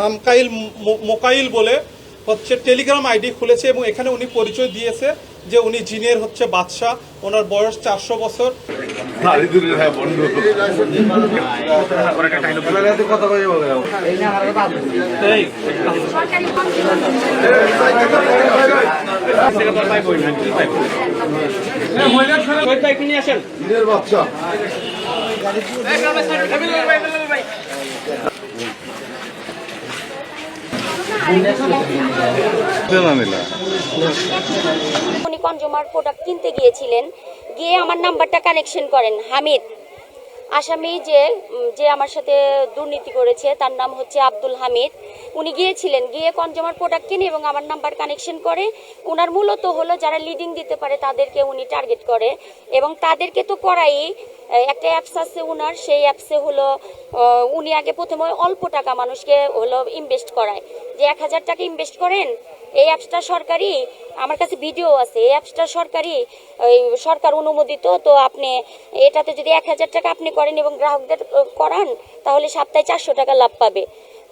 হামকাইল মোকাইল বলে হচ্ছে Telegram ID খুলেছে এবং এখানে উনি পরিচয় দিয়েছে যে উনি জিনের হচ্ছে বাদশাহ, ওনার বয়স 400 বছর। উনি কনজিউমার প্রোডাক্ট কিনতে গিয়েছিলেন, গিয়ে আমার নাম্বারটা কানেকশন করেন। হামিদ আসামি যে আমার সাথে দুর্নীতি করেছে, তার নাম হচ্ছে আব্দুল হামিদ। উনি গিয়েছিলেন, গিয়ে কনজিউমার প্রোডাক্ট কিনে এবং আমার নাম্বার কানেকশন করে। ওনার মূলত হলো যারা লিডিং দিতে পারে তাদেরকে উনি টার্গেট করে এবং তাদেরকে তো করাই। একটা অ্যাপস আছে ওনার, সেই অ্যাপসে হলো উনি আগে প্রথমে অল্প টাকা মানুষকে হলো ইনভেস্ট করায়, যে 1000 টাকা ইনভেস্ট করেন। এই অ্যাপসটা সরকারি, আমার কাছে ভিডিও আছে। এই অ্যাপসটা সরকারি, সরকার অনুমোদিত। তো আপনি এটাতে যদি 1000 টাকা আপনি করেন এবং গ্রাহকদের করান, তাহলে সপ্তাহে 400 টাকা লাভ পাবে।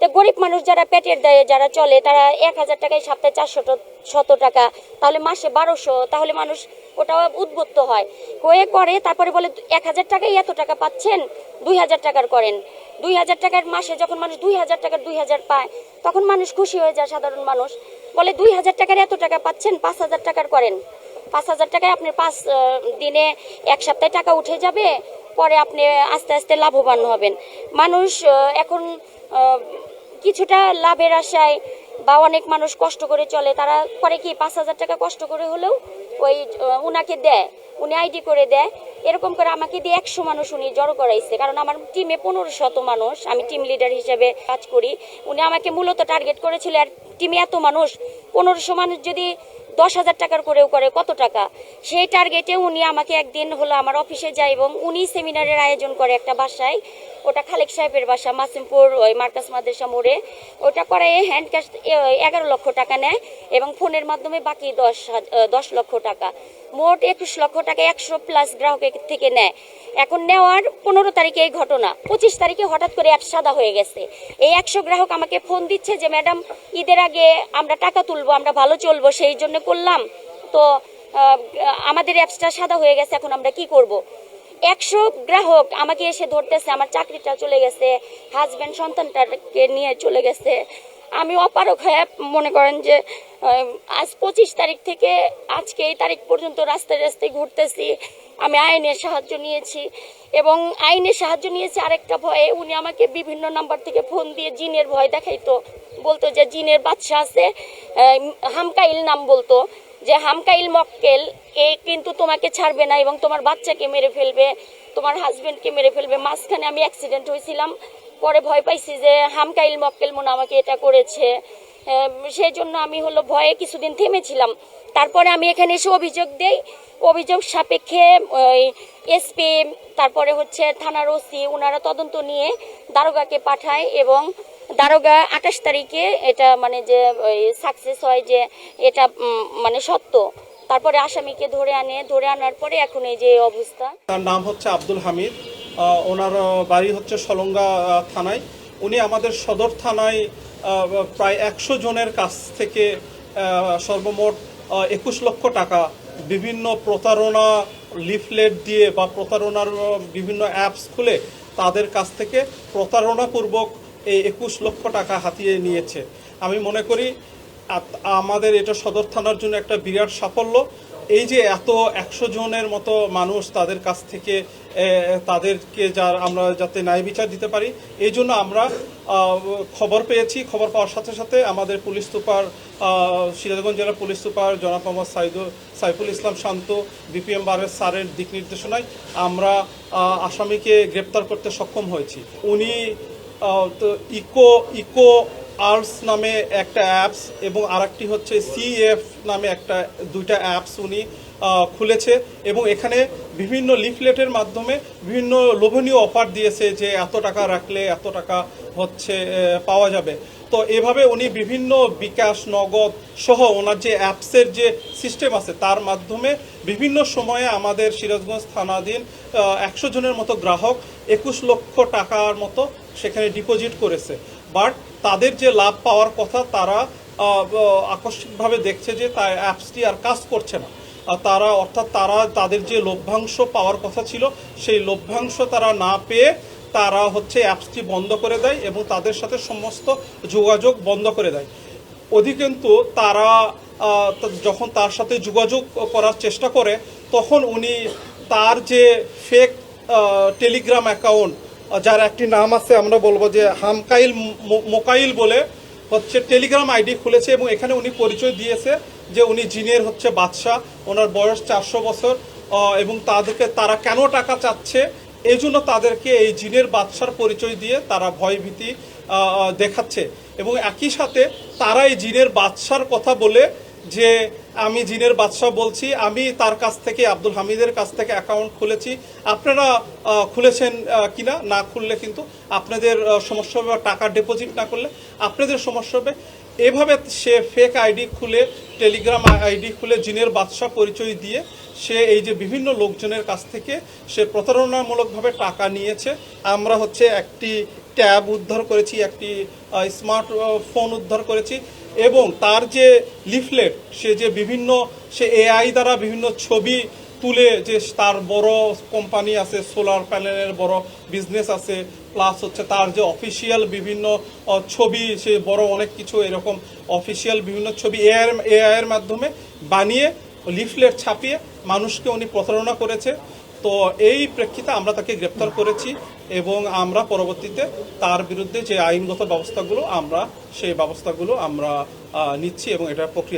তো গরিব মানুষ যারা পেটের দায়ে যারা চলে, তারা 1000 টাকায় সপ্তাহে 400 টাকা, তাহলে মাসে 1200, তাহলে মানুষ ওটা উদ্বুদ্ধ হয়, হয়ে করে। তারপরে বলে 1000 টাকায় এত টাকা পাচ্ছেন, 2000 টাকার করেন। 2000 টাকার মাসে যখন মানুষ 2000 টাকার 2000 পায়, তখন মানুষ খুশি হয়ে যায়। সাধারণ মানুষ বলে 2000 টাকার এত টাকা পাচ্ছেন, 5000 টাকার করেন। 5000 টাকায় আপনি 5 দিনে 1 সপ্তাহে টাকা উঠে যাবে, পরে আপনি আস্তে আস্তে লাভবান হবেন। মানুষ এখন কিছুটা লাভের আশায় বা অনেক মানুষ কষ্ট করে চলে, তারা করে কি 5000 টাকা কষ্ট করে হলেও ওই উনাকে দেয়, উনি আইডি করে দেয়। এরকম করে আমাকে দিয়ে 100 মানুষ উনি জড়ো করাইছে, কারণ আমার টিমে 1500 মানুষ, আমি টিম লিডার হিসেবে কাজ করি। উনি আমাকে মূলত টার্গেট করেছিল, আর টিমে এত মানুষ, 1500 মানুষ যদি 10,000 টাকার করেও করে কত টাকা। সেই টার্গেটে উনি আমাকে একদিন হলো আমার অফিসে যায় এবং উনি সেমিনারের আয়োজন করে একটা বাসায়, ওটা খালেক সাহেবের বাসা, মাসিমপুর ওই মার্কাস মাদ্রাসা মোড়ে। ওটা করে হ্যান্ড ক্যাশ 11 লক্ষ টাকা নেয় এবং ফোনের মাধ্যমে বাকি 10 লক্ষ টাকা, মোট 21 লক্ষ টাকা 100+ গ্রাহকের থেকে নেয়। এখন নেওয়ার 15 তারিখে এই ঘটনা, 25 তারিখে হঠাৎ করে অ্যাপ সাদা হয়ে গেছে। এই 100 গ্রাহক আমাকে ফোন দিচ্ছে যে ম্যাডাম, ঈদের আগে আমরা টাকা তুলবো, আমরা ভালো চলবো, সেই জন্য করলাম, তো আমাদের অ্যাপসটা সাদা হয়ে গেছে, এখন আমরা কি করব। 100 গ্রাহক আমাকে এসে ধরতেছে, আমার চাকরিটা চলে গেছে, হাজব্যান্ড সন্তানটাকে নিয়ে চলে গেছে। আমি অপারক হয়ে মনে করেন যে আজ 25 তারিখ থেকে আজকে এই তারিখ পর্যন্ত রাস্তায় রাস্তায় ঘুরতেছি। আমি আইনের সাহায্য নিয়েছি এবং আইনের সাহায্য নিয়েছি আরেকটা ভয়ে। উনি আমাকে বিভিন্ন নাম্বার থেকে ফোন দিয়ে জিনের ভয় দেখাইতো, বলতো যে জিনের বাদশা আছে, হামকাইল নাম বলতো, যে হামকাইল মক্কেল এই কিন্তু তোমাকে ছাড়বে না এবং তোমার বাচ্চাকে মেরে ফেলবে, তোমার হাজবেন্ডকে মেরে ফেলবে। মাঝখানে আমি অ্যাক্সিডেন্ট হয়েছিলাম, পরে ভয় পাইছি যে হামকাইল মক্কেল মনে আমাকে এটা করেছে, সেই জন্য আমি হলো ভয়ে কিছুদিন থেমেছিলাম। তারপরে আমি এখানে এসে অভিযোগ দেই, অভিযোগ সাপেক্ষে ওই এসপি, তারপরে হচ্ছে থানার ওসি, ওনারা তদন্ত নিয়ে দারোগাকে পাঠায় এবং দারোগা 28 তারিখে এটা মানে যে সাকসেস হয় যে এটা মানে সত্য। তারপরে আসামিকে ধরে আনার পরে এখন এই যে অবস্থা। তার নাম হচ্ছে আব্দুল হামিদ, ওনার বাড়ি হচ্ছে সলঙ্গা থানায়। উনি আমাদের সদর থানায় প্রায় 100 জনের কাছ থেকে সর্বমোট 21 লক্ষ টাকা বিভিন্ন প্রতারণা লিফলেট দিয়ে বা প্রতারণার বিভিন্ন অ্যাপস খুলে তাদের কাছ থেকে প্রতারণাপূর্বক এই 21 লক্ষ টাকা হাতিয়ে নিয়েছে। আমি মনে করি আমাদের এটা সদর থানার জন্য একটা বিরাট সাফল্য। এই যে এত 100 জনের মতো মানুষ, তাদের কাছ থেকে তাদেরকে আমরা যাতে ন্যায় বিচার দিতে পারি, এই জন্য আমরা খবর পেয়েছি। খবর পাওয়ার সাথে সাথে আমাদের পুলিশ সুপার, সিরাজগঞ্জ জেলার পুলিশ সুপার জনাব মোহাম্মদ সাইফুল ইসলাম শান্ত, বিপিএম বারের স্যারের দিক নির্দেশনায় আমরা আসামিকে গ্রেপ্তার করতে সক্ষম হয়েছি। উনি ইকো আর্টস নামে একটা অ্যাপস এবং আরেকটি হচ্ছে CF নামে দুইটা অ্যাপস উনি খুলেছে এবং এখানে বিভিন্ন লিফলেটের মাধ্যমে বিভিন্ন লোভনীয় অফার দিয়েছে যে এত টাকা রাখলে এত টাকা হচ্ছে পাওয়া যাবে। তো এভাবে উনি বিভিন্ন বিকাশ, নগদ সহ ওনার যে অ্যাপসের যে সিস্টেম আছে তার মাধ্যমে বিভিন্ন সময়ে আমাদের সিরাজগঞ্জ থানাধীন 100 জনের মতো গ্রাহক 21 লক্ষ টাকার মতো সেখানে ডিপোজিট করেছে। বাট তাদের যে লাভ পাওয়ার কথা তারা আকস্মিকভাবে দেখছে যে তার অ্যাপসটি আর কাজ করছে না। তারা অর্থাৎ তাদের যে লভ্যাংশ পাওয়ার কথা ছিল সেই লভ্যাংশ তারা না পেয়ে তারা হচ্ছে অ্যাপসটি বন্ধ করে দেয় এবং তাদের সাথে সমস্ত যোগাযোগ বন্ধ করে দেয়। অধিকন্তু তারা যখন তার সাথে যোগাযোগ করার চেষ্টা করে তখন উনি তার যে ফেক টেলিগ্রাম অ্যাকাউন্ট, যার একটি নাম আছে আমরা বলবো যে হামকাইল মোকাইল বলে হচ্ছে টেলিগ্রাম আইডি খুলেছে এবং এখানে উনি পরিচয় দিয়েছে যে উনি জিনের হচ্ছে বাদশাহ, ওনার বয়স 400 বছর এবং তারা কেন টাকা চাচ্ছে এই জন্য তাদেরকে এই জিনের বাদশার পরিচয় দিয়ে তারা ভয়ভীতি দেখাচ্ছে এবং একই সাথে তারা এই জিনের বাদশার কথা বলে যে আমি জিনের বাদশাহ বলছি, আমি তার কাছ থেকে আব্দুল হামিদের কাছ থেকে অ্যাকাউন্ট খুলেছি, আপনারা খুলেছেন কিনা, না খুললে কিন্তু আপনাদের সমস্যা হবে, বা টাকা ডিপোজিট না করলে আপনাদের সমস্যা হবে। এভাবে সে ফেক আইডি খুলে, টেলিগ্রাম আইডি খুলে জিনের বাদশাহ পরিচয় দিয়ে সে এই যে বিভিন্ন লোকজনের কাছ থেকে সে প্রতারণামূলকভাবে টাকা নিয়েছে। আমরা হচ্ছে একটি ট্যাব উদ্ধার করেছি, একটি স্মার্টফোন উদ্ধার করেছি এবং তার যে লিফলেট, সে এআই দ্বারা বিভিন্ন ছবি তুলে, যে তার বড় কোম্পানি আছে, সোলার প্যানেলের বড় বিজনেস আছে, প্লাস হচ্ছে তার যে অফিসিয়াল বিভিন্ন ছবি, সে বড় অনেক কিছু এরকম অফিসিয়াল বিভিন্ন ছবি এআইয়ের মাধ্যমে বানিয়ে লিফলেট ছাপিয়ে মানুষকে উনি প্রতারণা করেছে। তো এই প্রেক্ষিতে আমরা তাকে গ্রেপ্তার করেছি এবং আমরা পরবর্তীতে তার বিরুদ্ধে যে আইনগত ব্যবস্থাগুলো সেই ব্যবস্থাগুলো আমরা নিচ্ছি এবং এটার প্রক্রিয়া